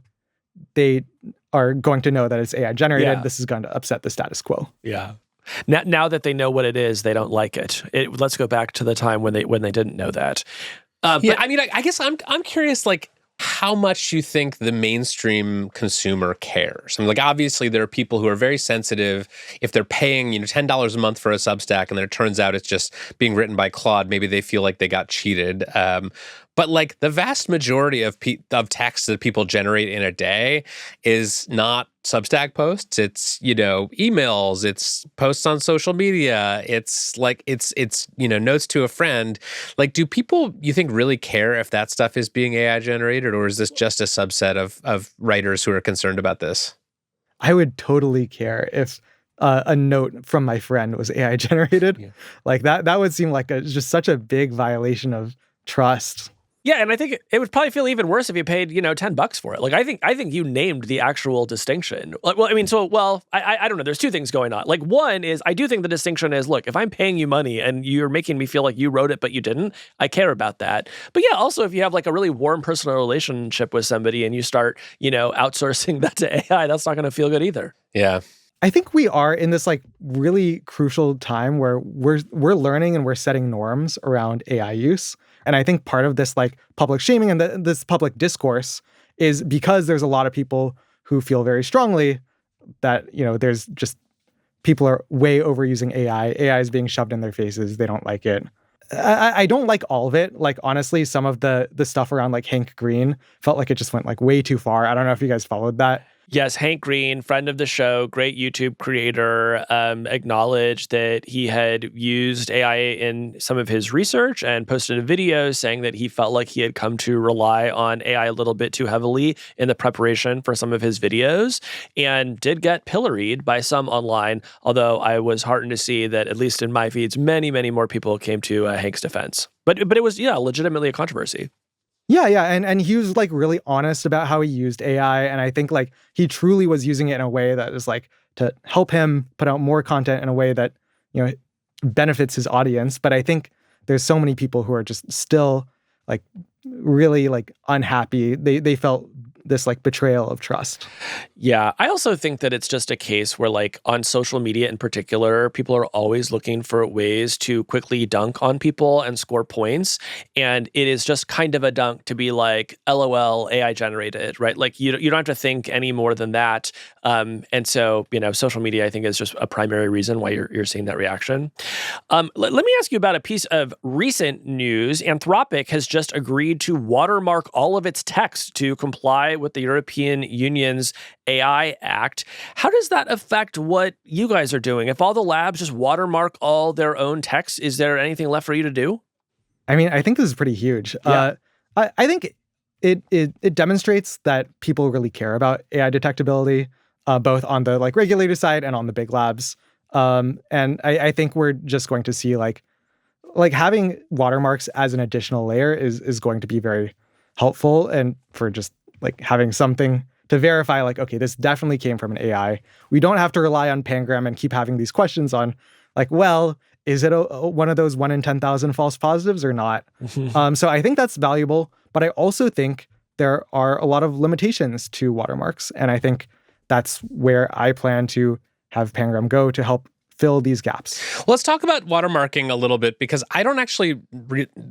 they are going to know that it's AI generated. Yeah. This is going to upset the status quo. Yeah. Now that they know what it is, they don't like it. Let's go back to the time when they didn't know that. But I mean, I guess I'm curious, how much you think the mainstream consumer cares. I mean, like, obviously there are people who are very sensitive if they're paying, $10 a month for a Substack and then it turns out it's just being written by Claude. Maybe they feel like they got cheated. But like the vast majority of text that people generate in a day is not Substack posts. It's, emails, it's posts on social media. It's notes to a friend. Like, do people, you think, really care if that stuff is being AI generated, or is this just a subset of writers who are concerned about this? I would totally care if a note from my friend was AI generated. Yeah. Like that would seem like just such a big violation of trust. Yeah, and I think it would probably feel even worse if you paid, $10 for it. Like, I think you named the actual distinction. Like, I don't know. There's two things going on. Like, one is I do think the distinction is, look, if I'm paying you money and you're making me feel like you wrote it but you didn't, I care about that. But yeah, also if you have like a really warm personal relationship with somebody and you start, outsourcing that to AI, that's not going to feel good either. Yeah. I think we are in this like really crucial time where we're learning and we're setting norms around AI use. And I think part of this like public shaming and this public discourse is because there's a lot of people who feel very strongly that, there's just people are way overusing AI. AI is being shoved in their faces. They don't like it. I don't like all of it. Like, honestly, some of the stuff around like Hank Green felt like it just went like way too far. I don't know if you guys followed that. Yes, Hank Green, friend of the show, great YouTube creator, acknowledged that he had used AI in some of his research and posted a video saying that he felt like he had come to rely on AI a little bit too heavily in the preparation for some of his videos, and did get pilloried by some online, although I was heartened to see that, at least in my feeds, many, many more people came to Hank's defense. But it was, legitimately a controversy. Yeah, and he was like really honest about how he used AI, and I think like he truly was using it in a way that is like to help him put out more content in a way that benefits his audience. But I think there's so many people who are just still like really like unhappy. They felt this like betrayal of trust. Yeah, I also think that it's just a case where like on social media in particular, people are always looking for ways to quickly dunk on people and score points. And it is just kind of a dunk to be like, LOL, AI generated, right? Like you don't have to think any more than that. And so, social media, I think, is just a primary reason why you're seeing that reaction. Let me ask you about a piece of recent news. Anthropic has just agreed to watermark all of its text to comply with the European Union's AI Act. How does that affect what you guys are doing? If all the labs just watermark all their own text, is there anything left for you to do? I mean, I think this is pretty huge. Yeah. I think it demonstrates that people really care about AI detectability, both on the like regulator side and on the big labs. And I think we're just going to see like having watermarks as an additional layer is going to be very helpful, and for just like having something to verify, like, okay, this definitely came from an AI. We don't have to rely on Pangram and keep having these questions on, like, well, is it one of those 1 in 10,000 false positives or not? So I think that's valuable, but I also think there are a lot of limitations to watermarks, and I think that's where I plan to have Pangram go to help fill these gaps. Well, let's talk about watermarking a little bit, because I don't actually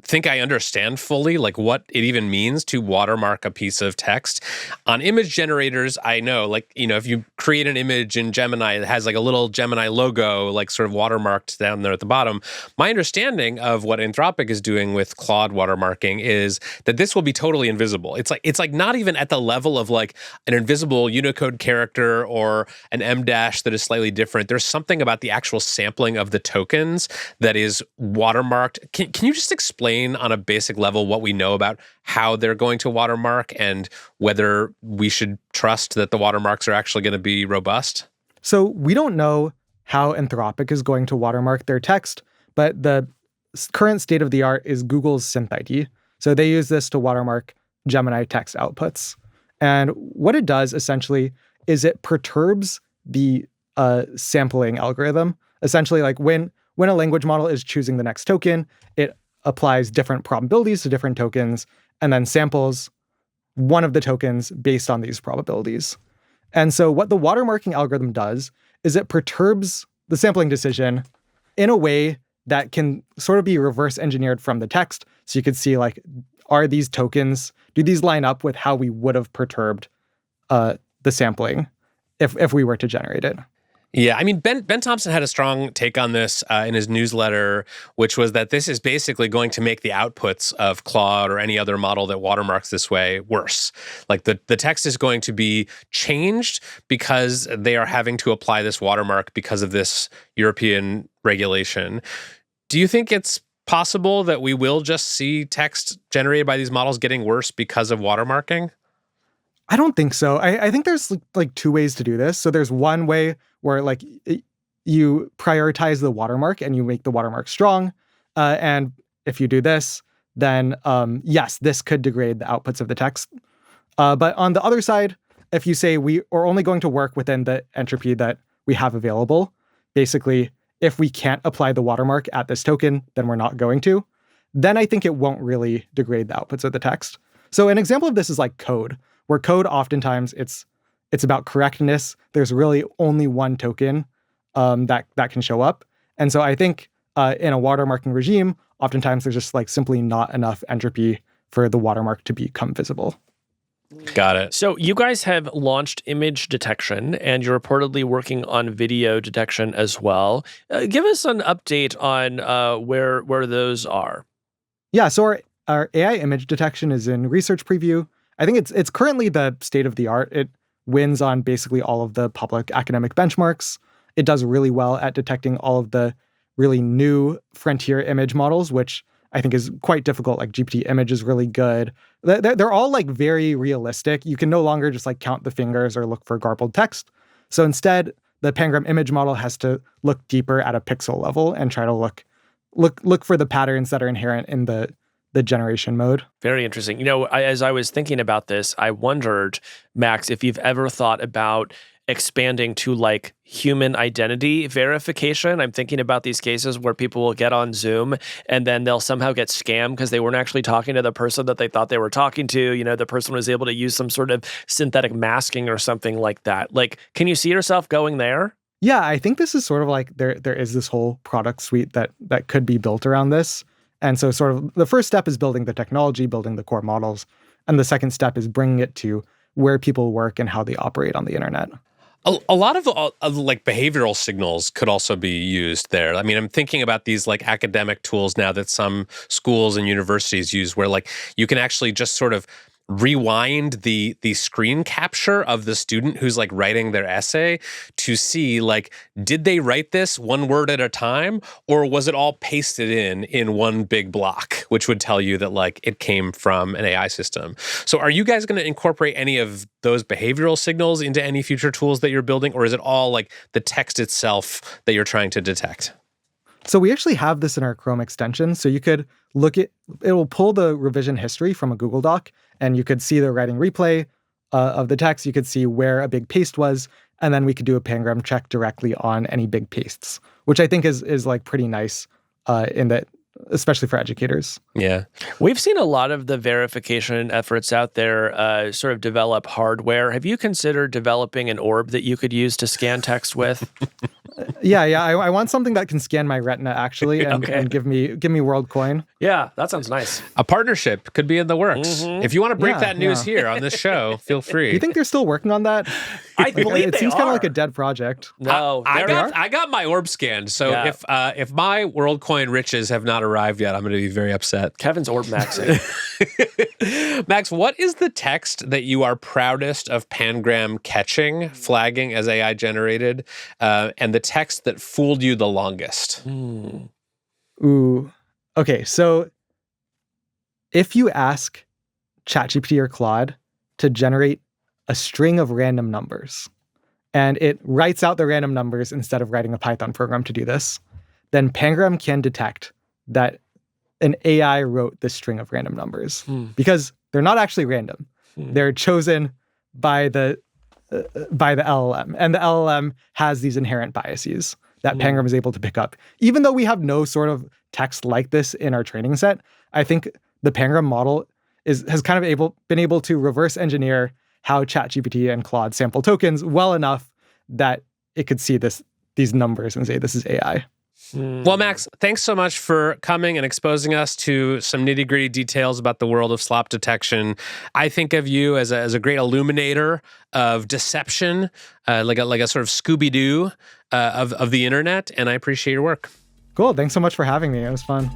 think I understand fully like what it even means to watermark a piece of text. On image generators, I know, like, if you create an image in Gemini that has like a little Gemini logo, like sort of watermarked down there at the bottom. My understanding of what Anthropic is doing with Claude watermarking is that this will be totally invisible. It's like not even at the level of like an invisible Unicode character or an M dash that is slightly different. There's something about the actual sampling of the tokens that is watermarked. Can you just explain on a basic level what we know about how they're going to watermark and whether we should trust that the watermarks are actually going to be robust? So we don't know how Anthropic is going to watermark their text, but the current state of the art is Google's SynthID. So they use this to watermark Gemini text outputs. And what it does essentially is it perturbs the sampling algorithm. Essentially, like when a language model is choosing the next token, it applies different probabilities to different tokens and then samples one of the tokens based on these probabilities. And so what the watermarking algorithm does is it perturbs the sampling decision in a way that can sort of be reverse engineered from the text. So you could see like are these tokens, do these line up with how we would have perturbed the sampling if we were to generate it? Yeah, I mean, Ben Thompson had a strong take on this in his newsletter, which was that this is basically going to make the outputs of Claude or any other model that watermarks this way worse. Like the text is going to be changed because they are having to apply this watermark because of this European regulation. Do you think it's possible that we will just see text generated by these models getting worse because of watermarking? I don't think so. I think there's like two ways to do this. So there's one way where like you prioritize the watermark and you make the watermark strong. And if you do this, then yes, this could degrade the outputs of the text. But on the other side, if you say we are only going to work within the entropy that we have available, basically, if we can't apply the watermark at this token, then we're not going to, then I think it won't really degrade the outputs of the text. So an example of this is like code, where code oftentimes it's about correctness. There's really only one token that can show up. And so I think in a watermarking regime, oftentimes there's just like simply not enough entropy for the watermark to become visible. Got it. So you guys have launched image detection, and you're reportedly working on video detection as well. Give us an update on where those are. Yeah, so our AI image detection is in research preview. I think it's currently the state of the art. It wins on basically all of the public academic benchmarks. It does really well at detecting all of the really new frontier image models, which I think is quite difficult. Like GPT image is really good. They're all like very realistic. You can no longer just like count the fingers or look for garbled text. So instead, the Pangram image model has to look deeper at a pixel level and try to look for the patterns that are inherent in the generation mode. Very interesting. You know, as I was thinking about this, I wondered, Max, if you've ever thought about expanding to like human identity verification. I'm thinking about these cases where people will get on Zoom and then they'll somehow get scammed because they weren't actually talking to the person that they thought they were talking to. You know, the person was able to use some sort of synthetic masking or something like that. Like, can you see yourself going there? Yeah, I think this is sort of like there is this whole product suite that could be built around this. And so sort of the first step is building the technology, building the core models. And the second step is bringing it to where people work and how they operate on the internet. A lot of like behavioral signals could also be used there. I mean, I'm thinking about these like academic tools now that some schools and universities use where like you can actually just sort of rewind the screen capture of the student who's like writing their essay to see like, did they write this one word at a time or was it all pasted in one big block, which would tell you that like it came from an AI system. So are you guys going to incorporate any of those behavioral signals into any future tools that you're building, or is it all like the text itself that you're trying to detect? So we actually have this in our Chrome extension. So you could look at, it will pull the revision history from a Google Doc, and you could see the writing replay of the text. You could see where a big paste was, and then we could do a Pangram check directly on any big pastes, which I think is like pretty nice in that, especially for educators. Yeah. We've seen a lot of the verification efforts out there sort of develop hardware. Have you considered developing an orb that you could use to scan text with? Yeah. I want something that can scan my retina actually and give me world coin. Yeah, that sounds nice. A partnership could be in the works. Mm-hmm. If you want to break that news here on this show, feel free. You think they're still working on that? I believe it seems kind of like a dead project. No, I got my orb scanned. So if my world coin riches have not arrived yet, I'm going to be very upset. Kevin's orb maxing. Max, what is the text that you are proudest of Pangram catching, flagging as AI generated, and the text that fooled you the longest? Ooh. Okay, so if you ask ChatGPT or Claude to generate a string of random numbers, and it writes out the random numbers instead of writing a Python program to do this, then Pangram can detect that an AI wrote this string of random numbers because they're not actually random. They're chosen by the LLM, and the LLM has these inherent biases that Pangram is able to pick up. Even though we have no sort of text like this in our training set, I think the Pangram model has kind of been able to reverse engineer how ChatGPT and Claude sample tokens well enough that it could see these numbers and say this is AI. Well, Max, thanks so much for coming and exposing us to some nitty-gritty details about the world of slop detection. I think of you as a great illuminator of deception, like a sort of Scooby-Doo of the internet, and I appreciate your work. Cool. Thanks so much for having me. It was fun.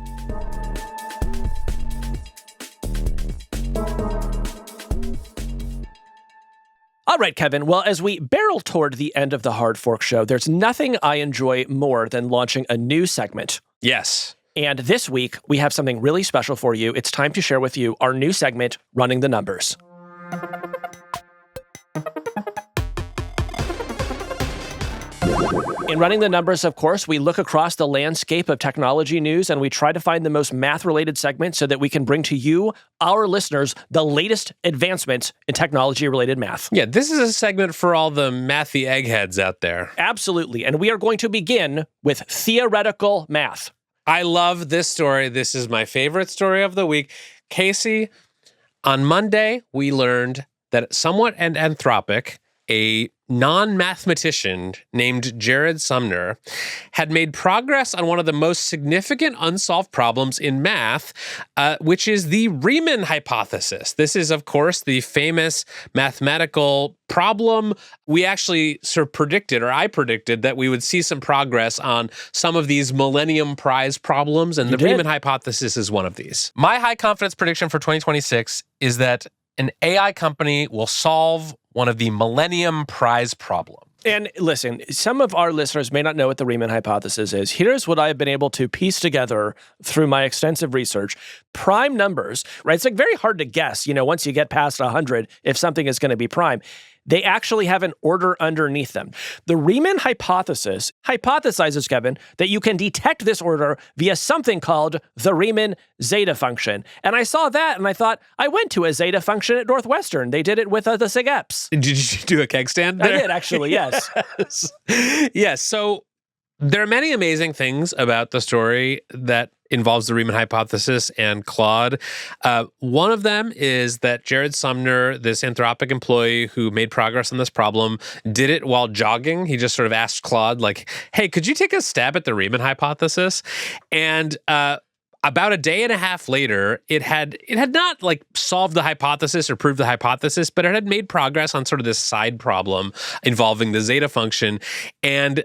All right, Kevin. Well, as we barrel toward the end of the Hard Fork Show, there's nothing I enjoy more than launching a new segment. Yes. And this week, we have something really special for you. It's time to share with you our new segment, Running the Numbers. In Running the Numbers, of course, we look across the landscape of technology news and we try to find the most math-related segments so that we can bring to you, our listeners, the latest advancements in technology-related math. Yeah, this is a segment for all the mathy eggheads out there. Absolutely. And we are going to begin with theoretical math. I love this story. This is my favorite story of the week. Casey, on Monday, we learned that somewhat Anthropic, a non-mathematician named Jared Sumner, had made progress on one of the most significant unsolved problems in math, which is the Riemann hypothesis. This is, of course, the famous mathematical problem. We actually sort of predicted, or I predicted, that we would see some progress on some of these Millennium Prize problems, and the Riemann hypothesis is one of these. My high confidence prediction for 2026 is that an AI company will solve one of the Millennium Prize problems. And listen, some of our listeners may not know what the Riemann hypothesis is. Here's what I've been able to piece together through my extensive research. Prime numbers, right? It's like very hard to guess, once you get past 100, if something is going to be prime. They actually have an order underneath them. The Riemann hypothesis hypothesizes, Kevin, that you can detect this order via something called the Riemann zeta function. And I saw that and I thought, I went to a zeta function at Northwestern. They did it with the SIG-EPS. Did you do a keg stand there? I did, actually, yes. Yes. So there are many amazing things about the story that involves the Riemann hypothesis and Claude. One of them is that Jared Sumner, this Anthropic employee who made progress on this problem, did it while jogging. He just sort of asked Claude, like, hey, could you take a stab at the Riemann hypothesis? And about a day and a half later, it had not like solved the hypothesis or proved the hypothesis, but it had made progress on sort of this side problem involving the zeta function. And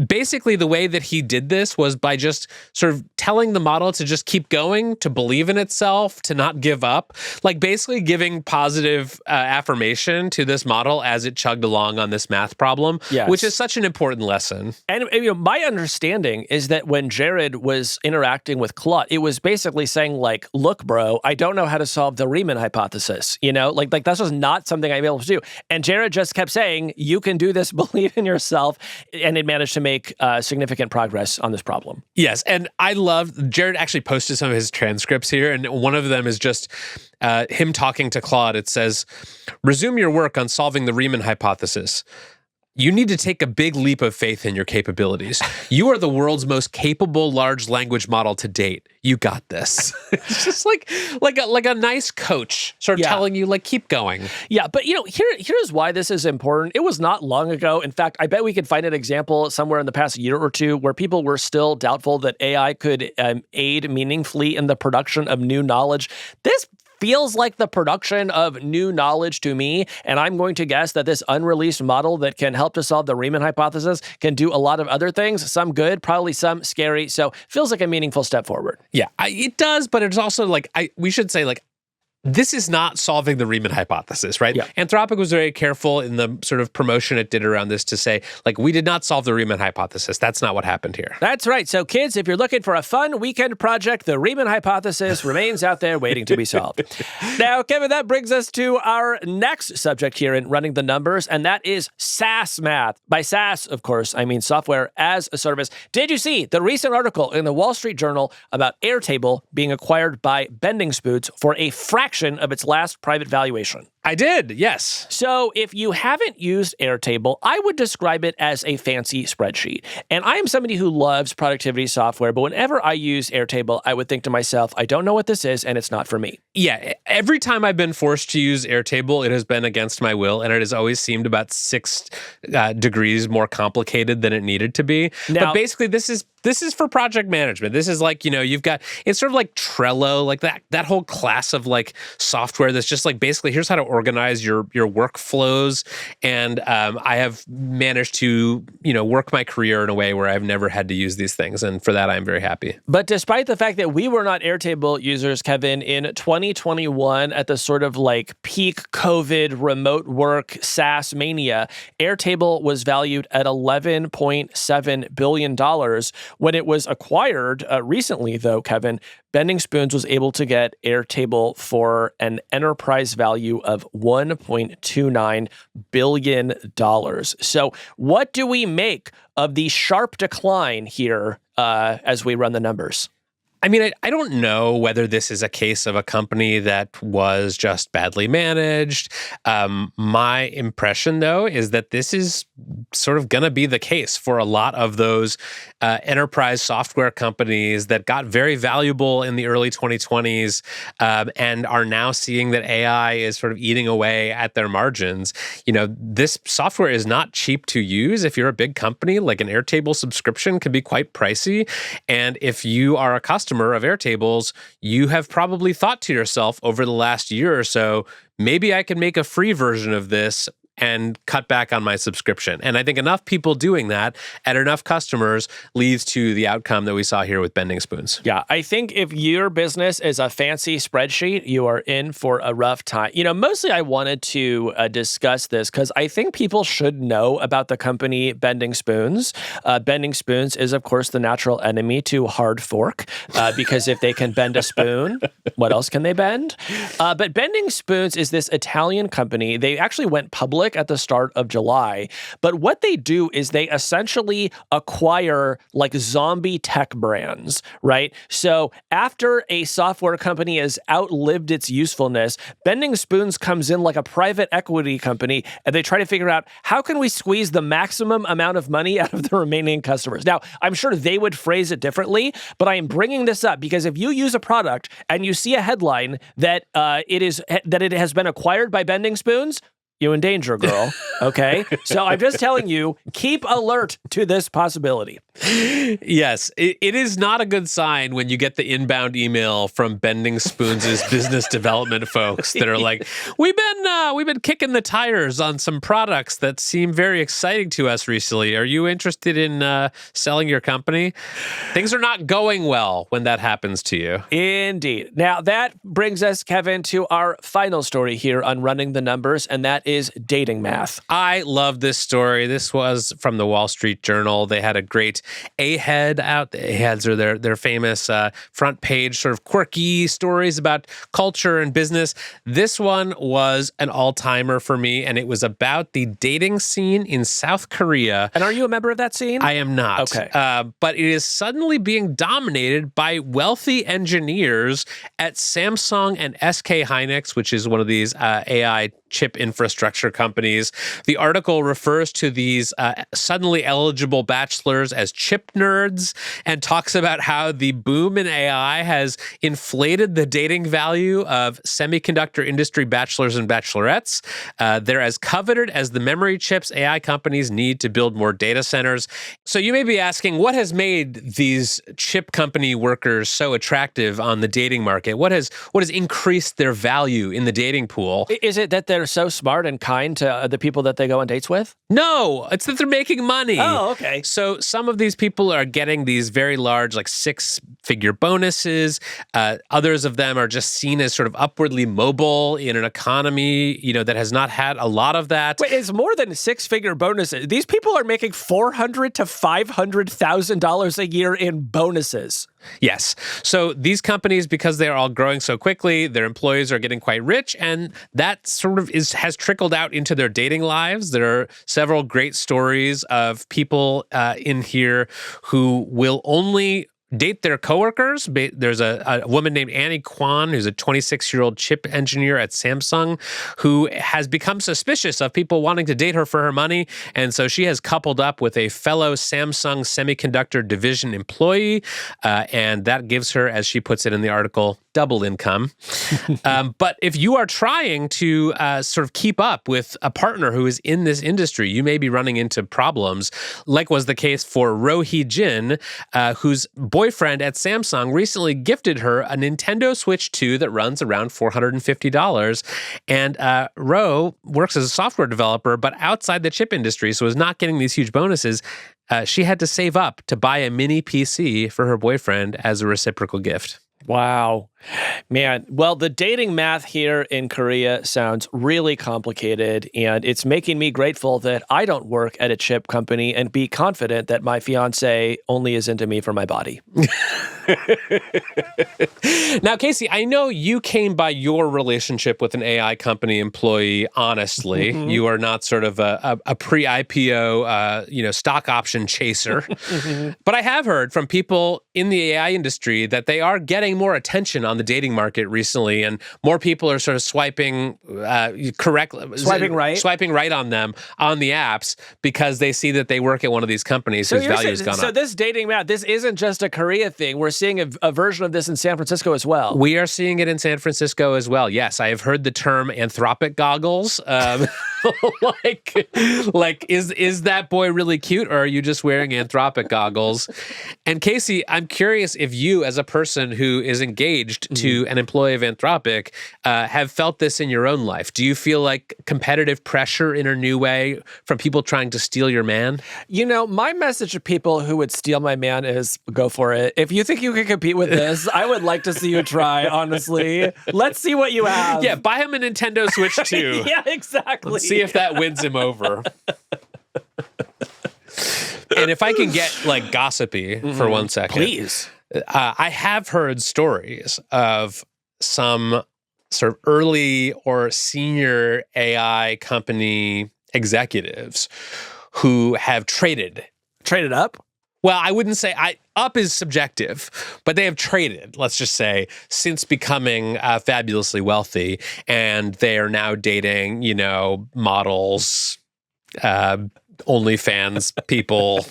basically, the way that he did this was by just sort of telling the model to just keep going, to believe in itself, to not give up, like basically giving positive affirmation to this model as it chugged along on this math problem, which is such an important lesson. And my understanding is that when Jared was interacting with Claude, it was basically saying like, look, bro, I don't know how to solve the Riemann hypothesis, like that's just not something I'm able to do. And Jared just kept saying, you can do this, believe in yourself, and it managed to make significant progress on this problem. Yes, and I love, Jared actually posted some of his transcripts here, and one of them is just him talking to Claude. It says, resume your work on solving the Riemann hypothesis. You need to take a big leap of faith in your capabilities. You are the world's most capable large language model to date. You got this. It's just like a nice coach sort of telling you, like, keep going. Yeah, but here's why this is important. It was not long ago. In fact, I bet we could find an example somewhere in the past year or two where people were still doubtful that AI could aid meaningfully in the production of new knowledge. This feels like the production of new knowledge to me, and I'm going to guess that this unreleased model that can help to solve the Riemann hypothesis can do a lot of other things, some good, probably some scary, so feels like a meaningful step forward. Yeah, it does, but it's also like, we should say, like, this is not solving the Riemann hypothesis, right? Yeah. Anthropic was very careful in the sort of promotion it did around this to say, like, we did not solve the Riemann hypothesis. That's not what happened here. That's right. So kids, if you're looking for a fun weekend project, the Riemann hypothesis remains out there waiting to be solved. Now, Kevin, that brings us to our next subject here in Running the Numbers, and that is SaaS math. By SaaS, of course, I mean software as a service. Did you see the recent article in the Wall Street Journal about Airtable being acquired by Bending Spoons for a fraction of its last private valuation? I did, yes. So if you haven't used Airtable, I would describe it as a fancy spreadsheet. And I am somebody who loves productivity software, but whenever I use Airtable, I would think to myself, I don't know what this is, and it's not for me. Yeah, every time I've been forced to use Airtable, it has been against my will, and it has always seemed about 6 degrees more complicated than it needed to be. Now, but basically, this is This is for project management. This is like, you've got, it's sort of like Trello, like that whole class of like software that's just like basically here's how to organize your workflows. And I have managed to, work my career in a way where I've never had to use these things. And for that, I'm very happy. But despite the fact that we were not Airtable users, Kevin, in 2021 at the sort of like peak COVID remote work SaaS mania, Airtable was valued at $11.7 billion. When it was acquired recently, though, Kevin, Bending Spoons was able to get Airtable for an enterprise value of $1.29 billion. So what do we make of the sharp decline here as we run the numbers? I mean, I don't know whether this is a case of a company that was just badly managed. My impression, though, is that this is sort of going to be the case for a lot of those enterprise software companies that got very valuable in the early 2020s and are now seeing that AI is sort of eating away at their margins. This software is not cheap to use. If you're a big company, like an Airtable subscription can be quite pricey. And if you are a customer of Airtables, you have probably thought to yourself over the last year or so, maybe I can make a free version of this and cut back on my subscription. And I think enough people doing that and enough customers leads to the outcome that we saw here with Bending Spoons. Yeah, I think if your business is a fancy spreadsheet, you are in for a rough time. Mostly I wanted to discuss this because I think people should know about the company Bending Spoons. Bending Spoons is, of course, the natural enemy to Hard Fork because if they can bend a spoon, what else can they bend? But Bending Spoons is this Italian company. They actually went public at the start of July. But what they do is they essentially acquire like zombie tech brands, right? So after a software company has outlived its usefulness, Bending Spoons comes in like a private equity company and they try to figure out how can we squeeze the maximum amount of money out of the remaining customers. Now, I'm sure they would phrase it differently, but I am bringing this up because if you use a product and you see a headline that it has been acquired by Bending Spoons, you're in danger, girl. Okay? So I'm just telling you, keep alert to this possibility. Yes, it is not a good sign when you get the inbound email from Bending Spoons' business development folks that are like, we've been kicking the tires on some products that seem very exciting to us recently. Are you interested in selling your company? Things are not going well when that happens to you. Indeed. Now, that brings us, Kevin, to our final story here on Running the Numbers, and that is dating math. I love this story. This was from the Wall Street Journal. They had a great A-head out. The A-heads are their famous front page sort of quirky stories about culture and business. This one was an all-timer for me, and it was about the dating scene in South Korea. And are you a member of that scene? I am not. Okay. But it is suddenly being dominated by wealthy engineers at Samsung and SK Hynix, which is one of these AI chip infrastructure companies. The article refers to these suddenly eligible bachelors as chip nerds and talks about how the boom in AI has inflated the dating value of semiconductor industry bachelors and bachelorettes. They're as coveted as the memory chips AI companies need to build more data centers. So you may be asking, what has made these chip company workers so attractive on the dating market? What has increased their value in the dating pool? Is it that they're so smart and kind to the people that they go on dates with? No, it's that they're making money. Oh, okay. So some of these people are getting these very large, like 6-figure bonuses. Others of them are just seen as sort of upwardly mobile in an economy, that has not had a lot of that. Wait, it's more than 6-figure bonuses. These people are making $400,000 to $500,000 a year in bonuses. Yes. So these companies, because they're all growing so quickly, their employees are getting quite rich, and that sort of has trickled out into their dating lives. There are several great stories of people in here who will only date their coworkers. There's a woman named Annie Kwan, who's a 26-year-old chip engineer at Samsung, who has become suspicious of people wanting to date her for her money. And so she has coupled up with a fellow Samsung semiconductor division employee. And that gives her, as she puts it in the article, double income. But if you are trying to sort of keep up with a partner who is in this industry, you may be running into problems, like was the case for Rohee Jin, whose boyfriend at Samsung recently gifted her a Nintendo Switch 2 that runs around $450. And Ro works as a software developer, but outside the chip industry, so is not getting these huge bonuses. She had to save up to buy a mini PC for her boyfriend as a reciprocal gift. Wow. Man, well, the dating math here in Korea sounds really complicated, and it's making me grateful that I don't work at a chip company and be confident that my fiance only is into me for my body. Now, Casey, I know you came by your relationship with an AI company employee honestly. Mm-hmm. You are not sort of a pre-IPO, stock option chaser. Mm-hmm. But I have heard from people in the AI industry that they are getting more attention on the dating market recently, and more people are sort of swiping right on them on the apps because they see that they work at one of these companies whose value has gone up. So this dating map, this isn't just a Korea thing. We're seeing a version of this in San Francisco as well. We are seeing it in San Francisco as well. Yes, I have heard the term anthropic goggles. Is that boy really cute, or are you just wearing anthropic goggles? And Casey, I'm curious if you, as a person who is engaged to an employee of Anthropic, have felt this in your own life. Do you feel like competitive pressure in a new way from people trying to steal your man? My message to people who would steal my man is go for it. If you think you can compete with this, I would like to see you try, honestly. Let's see what you have. Yeah, buy him a Nintendo Switch 2. Yeah, exactly. Let's see if that wins him over. And if I can get gossipy for 1 second. Please. I have heard stories of some sort of early or senior AI company executives who have traded. Traded up? Well, I wouldn't say up is subjective, but they have traded, let's just say, since becoming fabulously wealthy, and they are now dating, models, OnlyFans people,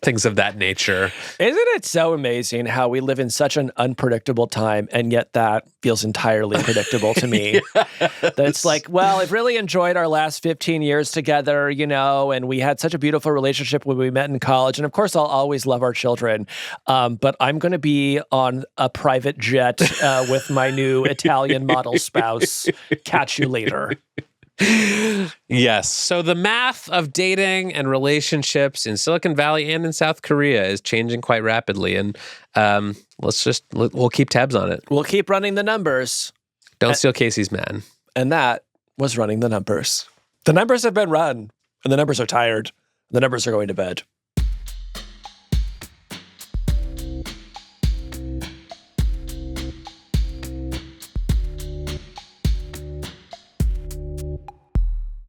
things of that nature. Isn't it so amazing how we live in such an unpredictable time, and yet that feels entirely predictable to me? Yes. That it's like, well, I've really enjoyed our last 15 years together, and we had such a beautiful relationship when we met in college. And of course, I'll always love our children. But I'm going to be on a private jet with my new Italian model spouse. Catch you later. Yes. So the math of dating and relationships in Silicon Valley and in South Korea is changing quite rapidly. And we'll keep tabs on it. We'll keep running the numbers. Don't steal Casey's man. And that was running the numbers. The numbers have been run, and the numbers are tired. The numbers are going to bed.